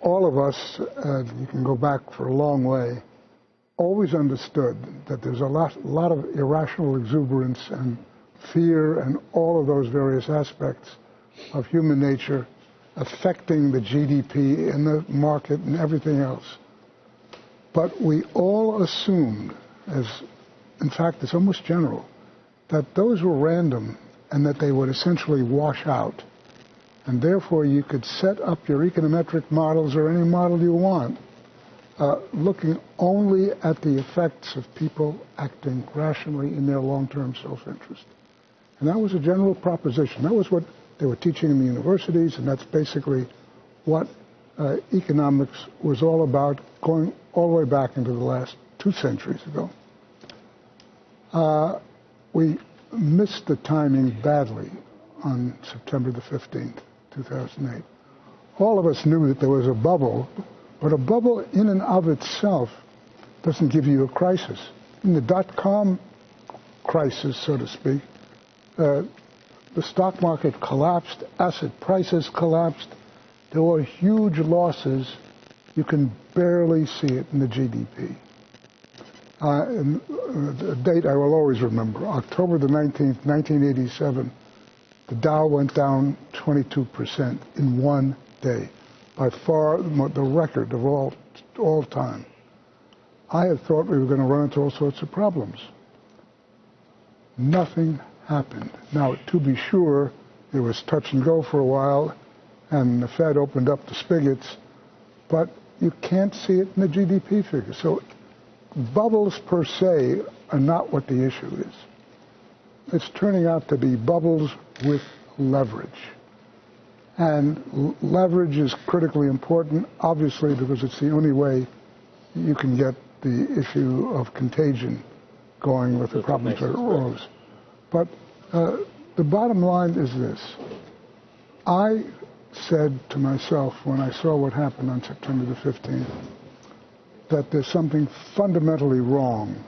all of us, you can go back for a long way, always understood that there's a lot of irrational exuberance and fear and all of those various aspects of human nature affecting the GDP and the market and everything else. But we all assumed, in fact it's almost general, that those were random and that they would essentially wash out. And therefore you could set up your econometric models or any model you want, looking only at the effects of people acting rationally in their long-term self-interest. And that was a general proposition. That was what they were teaching in the universities, and that's basically what economics was all about, going all the way back into the last 2 centuries ago. We missed the timing badly on September the 15th, 2008. All of us knew that there was a bubble, but a bubble in and of itself doesn't give you a crisis. In the dot-com crisis, so to speak, the stock market collapsed, asset prices collapsed, there were huge losses. You can barely see it in the GDP. And the date I will always remember, October the 19th, 1987, the Dow went down 22% in one day, by far the record of all time. I had thought we were going to run into all sorts of problems. Nothing happened. Now, to be sure, there was touch and go for a while, and the Fed opened up the spigots, but you can't see it in the GDP figure. So bubbles per se are not what the issue is. It's turning out to be bubbles with leverage. And leverage is critically important, obviously, because it's the only way you can get the issue of contagion going with the problems that arose. But the bottom line is this. I said to myself when I saw what happened on September the 15th, that there's something fundamentally wrong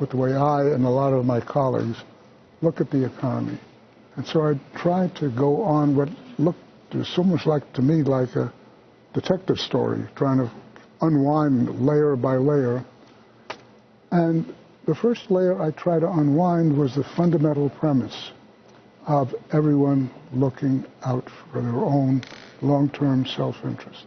with the way I and a lot of my colleagues look at the economy. And so I tried to go on what looked so much like, to me, like a detective story, trying to unwind layer by layer. And the first layer I tried to unwind was the fundamental premise of everyone looking out for their own long-term self-interest.